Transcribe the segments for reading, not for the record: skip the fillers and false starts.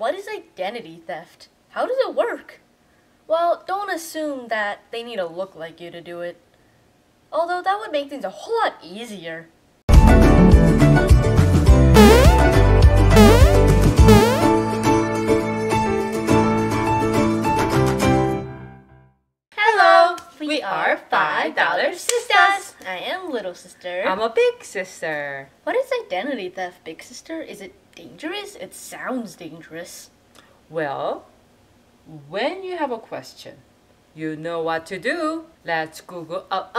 What is identity theft? How does it work? Well, don't assume that they need to look like you to do it. Although that would make things a whole lot easier. Hello! We are $5 Sisters! I am little sister. I'm a big sister. What is identity theft, big sister? Is it dangerous? It sounds dangerous. Well, when you have a question, you know what to do. Let's Google up.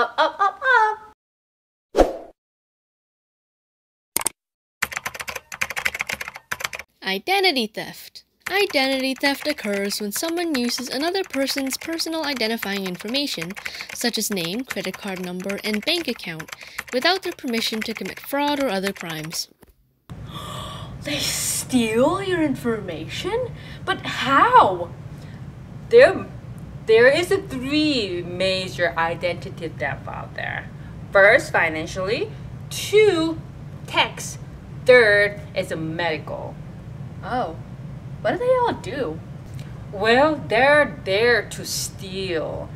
Identity theft. Identity theft occurs when someone uses another person's personal identifying information, such as name, credit card number, and bank account, without their permission to commit fraud or other crimes. They steal your information? But how? There is a three major identity theft out there. First, financially. Two, text. Third is a medical. Oh, what do they all do? Well, they're there to steal.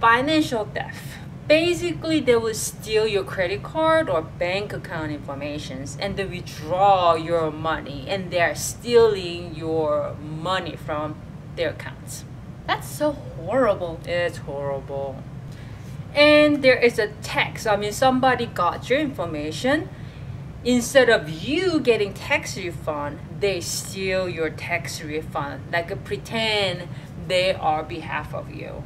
Financial theft. Basically, they will steal your credit card or bank account information and they withdraw your money, and they are stealing your money from their accounts. That's so horrible. It's horrible. And there is a tax. Somebody got your information. Instead of you getting tax refund, they steal your tax refund, like pretend they are behalf of you.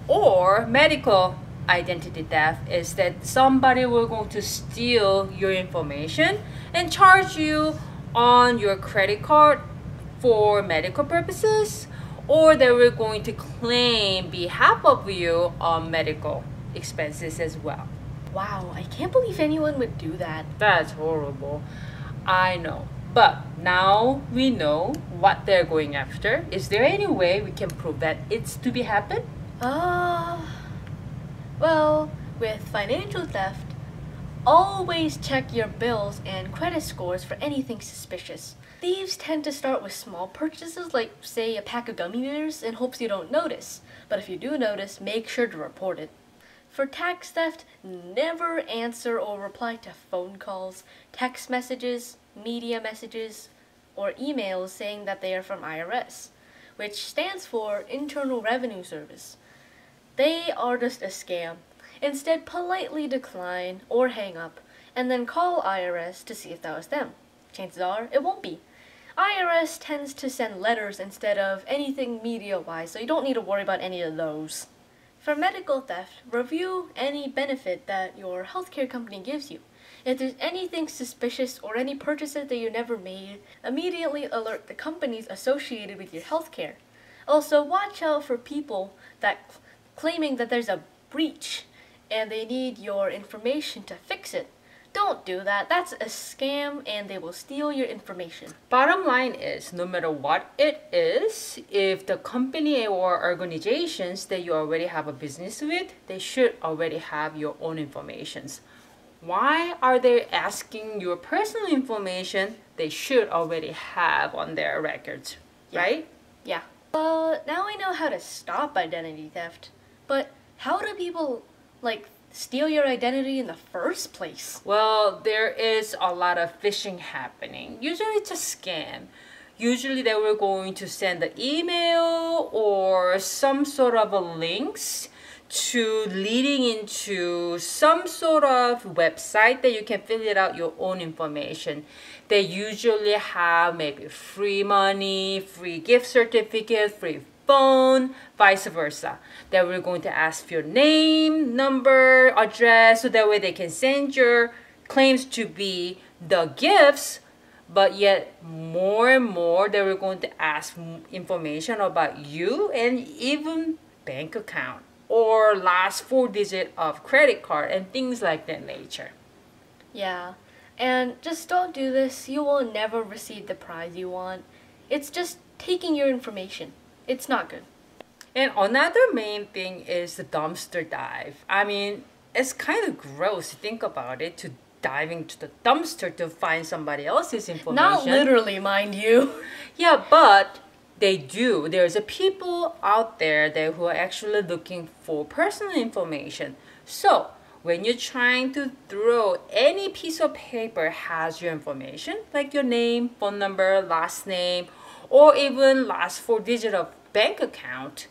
Or medical identity theft is that somebody will go to steal your information and charge you on your credit card for medical purposes, or they were going to claim behalf of you on medical expenses as well. Wow, I can't believe anyone would do that. That's horrible. I know. But now we know what they're going after. Is there any way we can prevent it to be happen? Well, with financial theft, always check your bills and credit scores for anything suspicious. Thieves tend to start with small purchases, like, say, a pack of gummy bears, in hopes you don't notice. But if you do notice, make sure to report it. For tax theft, never answer or reply to phone calls, text messages, media messages, or emails saying that they are from IRS, which stands for Internal Revenue Service. They are just a scam. Instead, politely decline or hang up, and then call IRS to see if that was them. Chances are, it won't be. IRS tends to send letters instead of anything media-wise, so you don't need to worry about any of those. For medical theft, review any benefit that your healthcare company gives you. If there's anything suspicious or any purchases that you never made, immediately alert the companies associated with your healthcare. Also, watch out for people that claiming that there's a breach and they need your information to fix it. Don't do that. That's a scam and they will steal your information. Bottom line is, no matter what it is, if the company or organizations that you already have a business with, they should already have your own information. Why are they asking your personal information? They should already have on their records, right? Yeah. Now I know how to stop identity theft. But how do people, steal your identity in the first place? Well, there is a lot of phishing happening. Usually it's a scam. Usually they were going to send an email or some sort of a links to leading into some sort of website that you can fill it out your own information. They usually have maybe free money, free gift certificate, free phone, vice versa. That we're going to ask for your name, number, address, so that way they can send your claims to be the gifts, but yet more and more they were going to ask information about you and even bank account or last 4 digits of credit card and things like that nature. Yeah, and just don't do this. You will never receive the prize you want. It's just taking your information. It's not good. And another main thing is the dumpster dive. It's kind of gross to think about it, to diving to the dumpster to find somebody else's information. Not literally, mind you. Yeah, but they do. There's a people out there that who are actually looking for personal information. So when you're trying to throw any piece of paper has your information, like your name, phone number, last name, or even last 4 digits of bank account,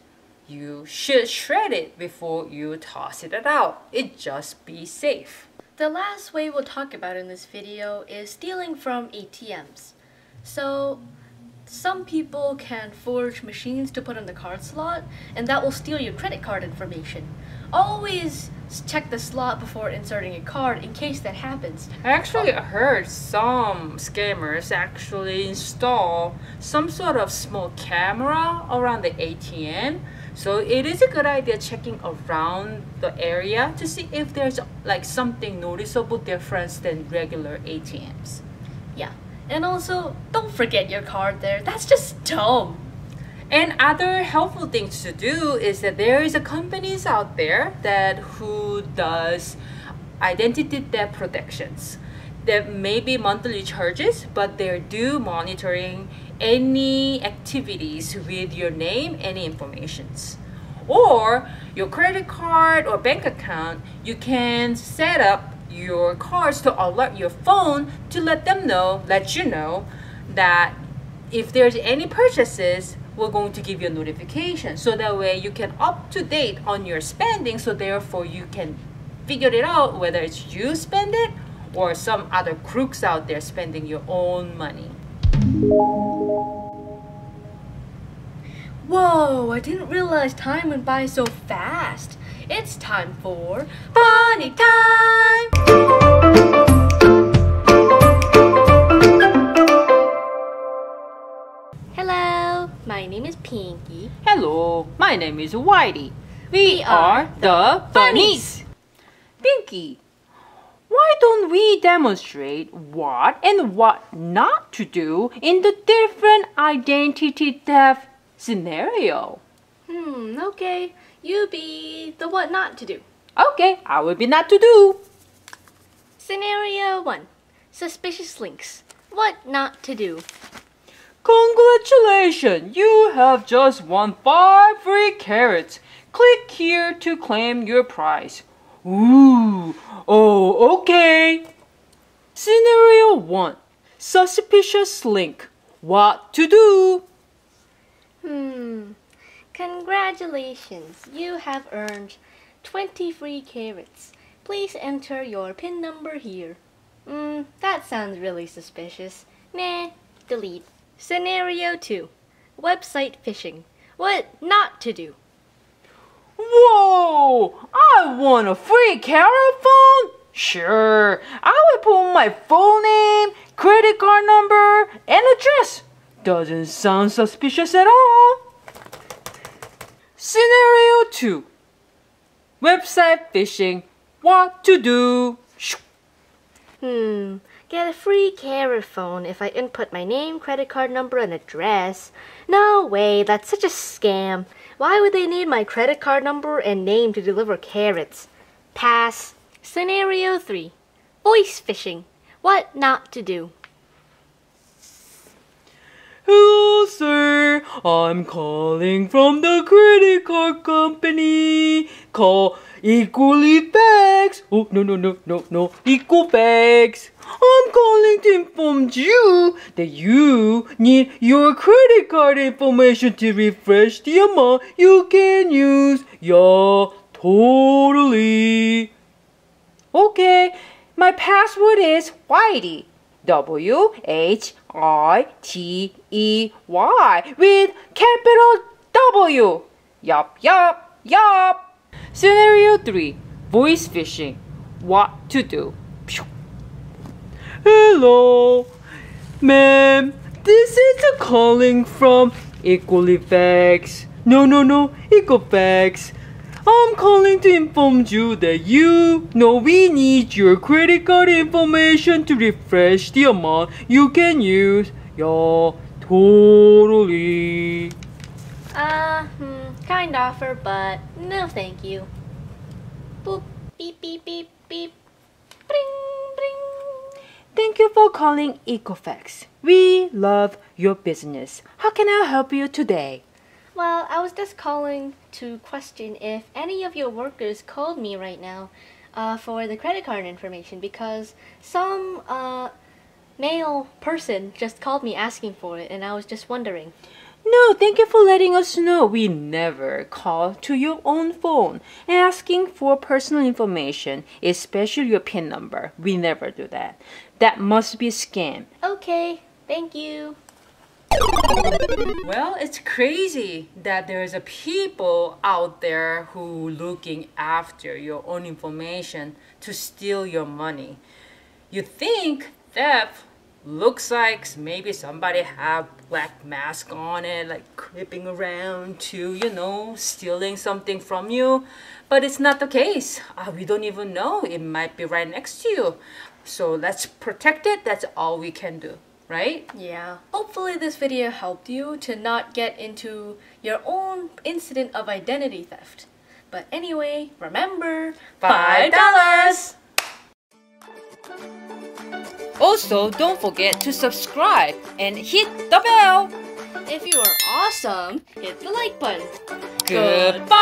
you should shred it before you toss it out. It just be safe. The last way we'll talk about in this video is stealing from ATMs. So some people can forge machines to put in the card slot, and that will steal your credit card information. Always check the slot before inserting a card in case that happens. I actually heard some scammers actually install some sort of small camera around the ATM. So it is a good idea checking around the area to see if there's like something noticeable difference than regular ATMs. Yeah, and also don't forget your card there. That's just dumb. And other helpful things to do is that there is a companies out there that who does identity theft protections. There may be monthly charges, but they do monitoring any activities with your name, any informations. Or your credit card or bank account, you can set up your cards to alert your phone to let you know that if there's any purchases, we're going to give you a notification. So that way you can up to date on your spending, so therefore you can figure it out whether it's you spend it or some other crooks out there spending your own money. Whoa, I didn't realize time went by so fast. It's time for Funny Time! Hello, my name is Pinky. Hello, my name is Whitey. We are the Bunnies. Pinky, why don't we demonstrate what and what not to do in the different identity theft scenario? Okay. You be the what not to do. Okay, I will be not to do. Scenario 1. Suspicious links. What not to do. Congratulations, you have just won 5 free carrots. Click here to claim your prize. Ooh, oh, okay. Scenario 1. Suspicious link. What to do? Congratulations, you have earned 20 free carrots. Please enter your PIN number here. That sounds really suspicious. Nah, delete. Scenario 2. Website phishing. What not to do. Whoa! I want a free carrot phone? Sure, I will put my full name, credit card number, and address. Doesn't sound suspicious at all. Scenario 2. Website phishing. What to do? Get a free carrot phone if I input my name, credit card number, and address. No way, that's such a scam. Why would they need my credit card number and name to deliver carrots? Pass. Scenario 3. Voice phishing. What not to do. Hello, sir. I'm calling from the credit card company. Call Equifax. Oh, no. Equifax. I'm calling to inform you that you need your credit card information to refresh the amount you can use. Yeah, totally. Okay, my password is Whitey. WHITEY with capital W. Yup. Scenario 3. Voice phishing. What to do? Hello, ma'am. This is a calling from Equifax. No, Equifax. I'm calling to inform you that we need your credit card information to refresh the amount you can use. Yeah, totally. Kind offer, but no thank you. Boop, beep, beep, beep, beep. Bring, bring. Thank you for calling Equifax. We love your business. How can I help you today? Well, I was just calling to question if any of your workers called me right now for the credit card information because some male person just called me asking for it and I was just wondering. No, thank you for letting us know. We never call to your own phone asking for personal information, especially your PIN number. We never do that. That must be a scam. Okay, thank you. Well, it's crazy that there's a people out there who looking after your own information to steal your money. You think theft looks like maybe somebody have black mask on it, like creeping around to, stealing something from you. But it's not the case. We don't even know. It might be right next to you. So let's protect it. That's all we can do, right? Yeah. Hopefully this video helped you to not get into your own incident of identity theft. But anyway, remember, $5. Also, don't forget to subscribe and hit the bell. If you are awesome, hit the like button. Goodbye.